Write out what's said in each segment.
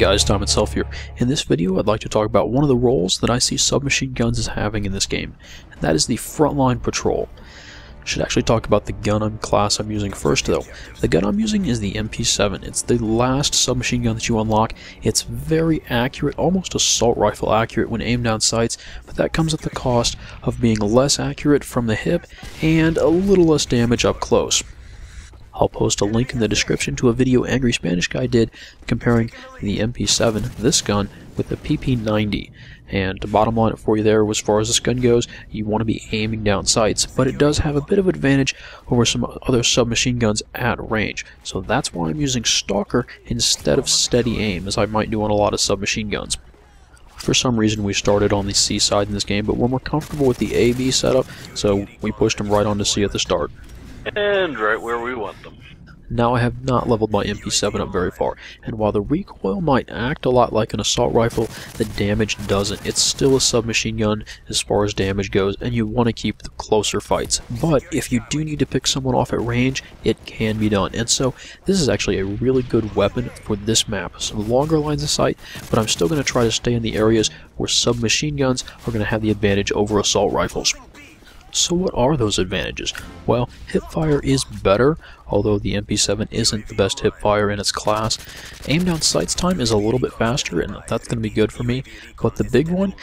guys, Tom itself here. In this video I'd like to talk about one of the roles that I see submachine guns as having in this game, and that is the frontline patrol. I should actually talk about the gun class I'm using first though. The gun I'm using is the MP7. It's the last submachine gun that you unlock. It's very accurate, almost assault rifle accurate when aimed down sights, but that comes at the cost of being less accurate from the hip and a little less damage up close. I'll post a link in the description to a video AngrySpanishGuy did comparing the MP7, this gun, with the PP90. And the bottom line for you there, as far as this gun goes, you want to be aiming down sights, but it does have a bit of advantage over some other submachine guns at range. So that's why I'm using Stalker instead of steady aim, as I might do on a lot of submachine guns. For some reason we started on the C side in this game, but we're more comfortable with the A-B setup, so we pushed them right on to C at the start. And right where we want them. Now I have not leveled my MP7 up very far, and while the recoil might act a lot like an assault rifle, the damage doesn't. It's still a submachine gun as far as damage goes, and you want to keep the closer fights. But if you do need to pick someone off at range, it can be done. And so this is actually a really good weapon for this map. Some longer lines of sight, but I'm still going to try to stay in the areas where submachine guns are going to have the advantage over assault rifles. So what are those advantages? Well, hipfire is better, although the MP7 isn't the best hipfire in its class. Aim down sights time is a little bit faster, and that's going to be good for me. But the big one,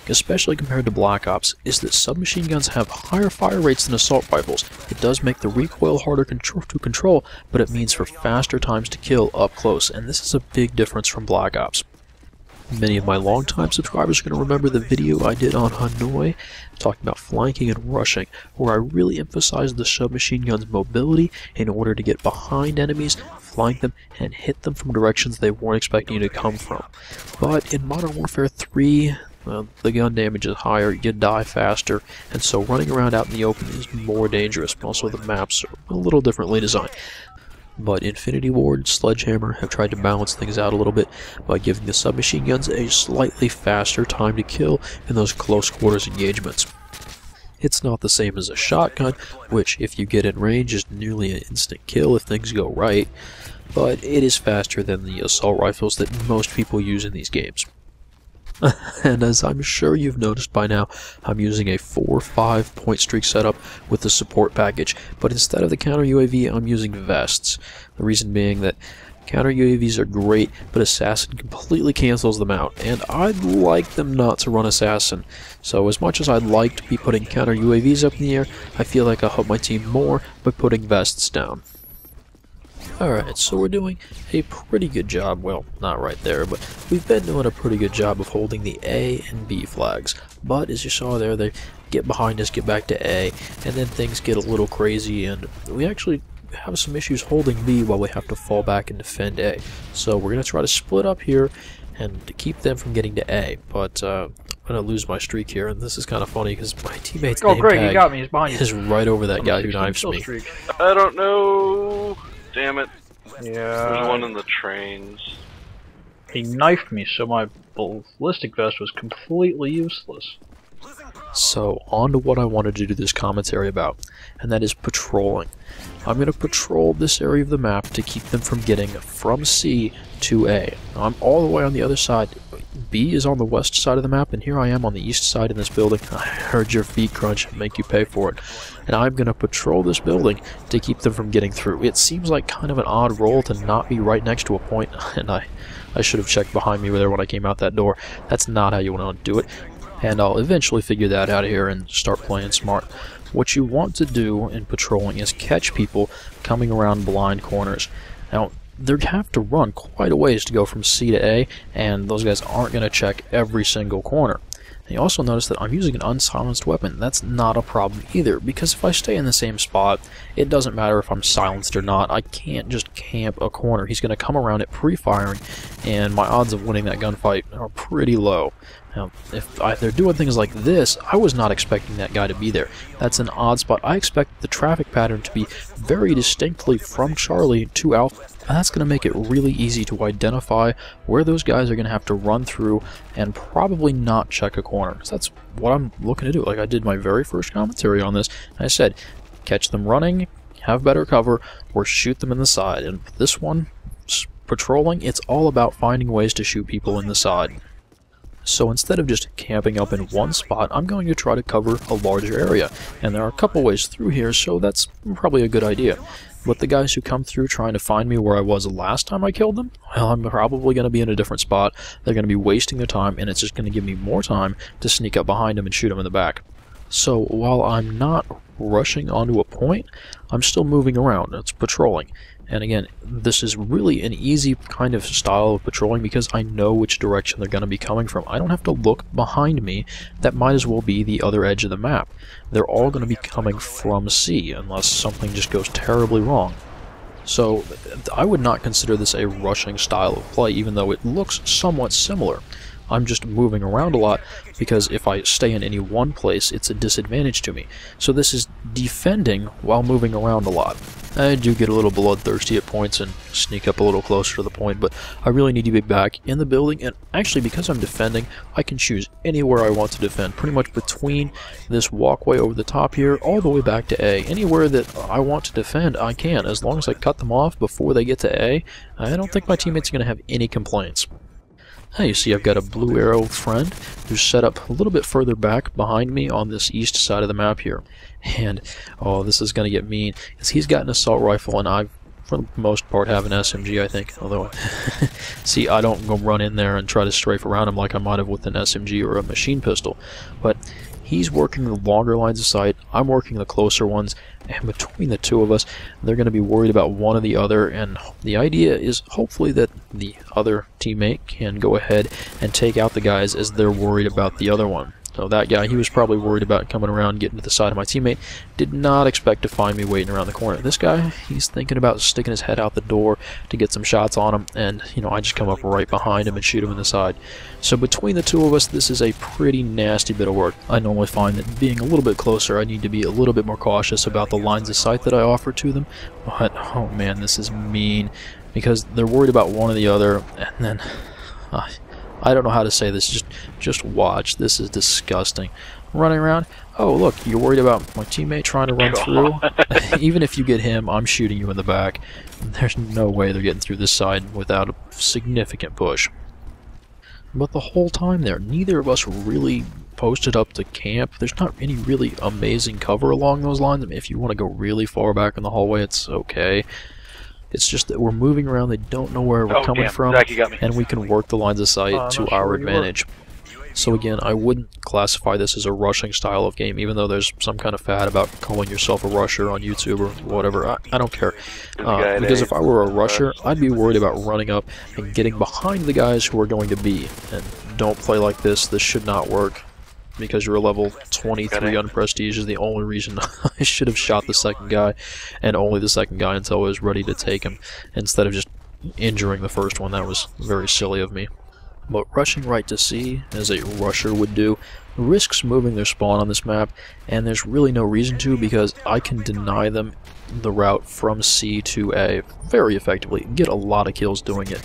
especially compared to Black Ops, is that submachine guns have higher fire rates than assault rifles. It does make the recoil harder to control, but it means for faster times to kill up close, and this is a big difference from Black Ops. Many of my longtime subscribers are going to remember the video I did on Hanoi talking about flanking and rushing, where I really emphasized the submachine gun's mobility in order to get behind enemies, flank them, and hit them from directions they weren't expecting you to come from. But in Modern Warfare 3, the gun damage is higher, you die faster, and so running around out in the open is more dangerous. Also, the maps are a little differently designed. But Infinity Ward and Sledgehammer have tried to balance things out a little bit by giving the submachine guns a slightly faster time to kill in those close quarters engagements. It's not the same as a shotgun, which if you get in range is nearly an instant kill if things go right, but it is faster than the assault rifles that most people use in these games. And as I'm sure you've noticed by now, I'm using a 4-5 point streak setup with the support package, but instead of the counter UAV, I'm using vests. The reason being that counter UAVs are great, but Assassin completely cancels them out, and I'd like them not to run Assassin. So as much as I'd like to be putting counter UAVs up in the air, I feel like I'll help my team more by putting vests down. Alright, so we're doing a pretty good job, well, not right there, but we've been doing a pretty good job of holding the A and B flags. But as you saw there, they get behind us, get back to A, and then things get a little crazy, and we actually have some issues holding B while we have to fall back and defend A. So we're going to try to split up here and to keep them from getting to A, but I'm going to lose my streak here, and this is kind of funny because my teammate's name Greg, tag you got me. He's behind you. is right over that guy who knives me. I don't know. Damn it. Yeah. There's one in the trains. He knifed me, so my ballistic vest was completely useless. So, on to what I wanted to do this commentary about, and that is patrolling. I'm going to patrol this area of the map to keep them from getting from C to A. Now, I'm all the way on the other side. B is on the west side of the map, and here I am on the east side in this building. I heard your feet crunch and make you pay for it. And I'm going to patrol this building to keep them from getting through. It seems like kind of an odd role to not be right next to a point, and I should have checked behind me there when I came out that door. That's not how you want to do it. And I'll eventually figure that out here and start playing smart. What you want to do in patrolling is catch people coming around blind corners. Now, they have to run quite a ways to go from C to A, and those guys aren't going to check every single corner. And you also notice that I'm using an unsilenced weapon. That's not a problem either, because if I stay in the same spot, it doesn't matter if I'm silenced or not. I can't just camp a corner. He's going to come around it pre-firing, and my odds of winning that gunfight are pretty low. Now, if they're doing things like this, I was not expecting that guy to be there. That's an odd spot. I expect the traffic pattern to be very distinctly from Charlie to Alpha. And that's going to make it really easy to identify where those guys are going to have to run through and probably not check a corner. So that's what I'm looking to do. Like I did my very first commentary on this. I said, catch them running, have better cover, or shoot them in the side. And this one, patrolling, it's all about finding ways to shoot people in the side. So instead of just camping up in one spot, I'm going to try to cover a larger area. And there are a couple ways through here, so that's probably a good idea. But the guys who come through trying to find me where I was last time I killed them, well, I'm probably going to be in a different spot. They're going to be wasting their time, and it's just going to give me more time to sneak up behind them and shoot them in the back. So while I'm not rushing onto a point, I'm still moving around. It's patrolling. And again, this is really an easy kind of style of patrolling because I know which direction they're going to be coming from. I don't have to look behind me. That might as well be the other edge of the map. They're all going to be coming from C unless something just goes terribly wrong. So I would not consider this a rushing style of play, even though it looks somewhat similar. I'm just moving around a lot because if I stay in any one place, it's a disadvantage to me. So this is defending while moving around a lot. I do get a little bloodthirsty at points and sneak up a little closer to the point, but I really need to be back in the building, and actually because I'm defending, I can choose anywhere I want to defend, pretty much between this walkway over the top here, all the way back to A. Anywhere that I want to defend, I can, as long as I cut them off before they get to A. I don't think my teammates are going to have any complaints. Hey, you see I've got a blue arrow friend who's set up a little bit further back behind me on this east side of the map here. And, oh, this is going to get mean, because he's got an assault rifle and I, for the most part, have an SMG, I think. Although, see, I don't go run in there and try to strafe around him like I might have with an SMG or a machine pistol. But he's working the longer lines of sight, I'm working the closer ones, and between the two of us, they're going to be worried about one or the other, and the idea is hopefully that the other teammate can go ahead and take out the guys as they're worried about the other one. So that guy, he was probably worried about coming around, getting to the side of my teammate, did not expect to find me waiting around the corner. This guy, he's thinking about sticking his head out the door to get some shots on him, and, you know, I just come up right behind him and shoot him in the side. So between the two of us, this is a pretty nasty bit of work. I normally find that being a little bit closer, I need to be a little bit more cautious about the lines of sight that I offer to them, but, oh man, this is mean, because they're worried about one or the other, and then, I don't know how to say this, just watch. This is disgusting. Running around, oh look, you're worried about my teammate trying to run through? Even if you get him, I'm shooting you in the back. There's no way they're getting through this side without a significant push. But the whole time there, neither of us really posted up to camp. There's not any really amazing cover along those lines. I mean, if you want to go really far back in the hallway, it's okay. It's just that we're moving around, they don't know where we're coming from, and we can work the lines of sight to our advantage. So again, I wouldn't classify this as a rushing style of game, even though there's some kind of fad about calling yourself a rusher on YouTube or whatever. I don't care. Because if I were a rusher, I'd be worried about running up and getting behind the guys who are going to be. And don't play like this. This should not work. Because you're a level 23 on Prestige is the only reason I should have shot the second guy, and only the second guy until I was ready to take him, instead of just injuring the first one. That was very silly of me. But rushing right to C, as a rusher would do, risks moving their spawn on this map, and there's really no reason to, because I can deny them the route from C to A very effectively, get a lot of kills doing it.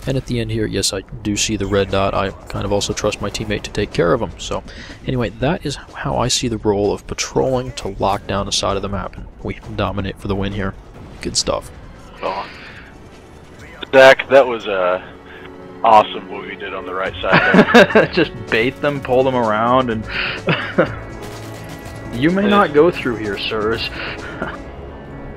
And at the end here, yes, I do see the red dot. I kind of also trust my teammate to take care of him. So, anyway, that is how I see the role of patrolling to lock down a side of the map. And we dominate for the win here. Good stuff. Oh. Zach, that was awesome what we did on the right side. Just bait them, pull them around, and you may not go through here, sirs.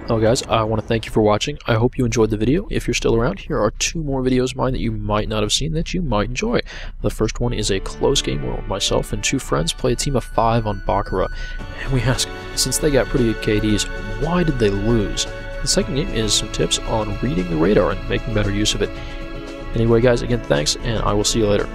Well guys, I want to thank you for watching. I hope you enjoyed the video. If you're still around, here are 2 more videos of mine that you might not have seen that you might enjoy. The first one is a close game where myself and 2 friends play a team of 5 on Baccarat. And we ask, since they got pretty good KDs, why did they lose? The second game is some tips on reading the radar and making better use of it. Anyway guys, again thanks, and I will see you later.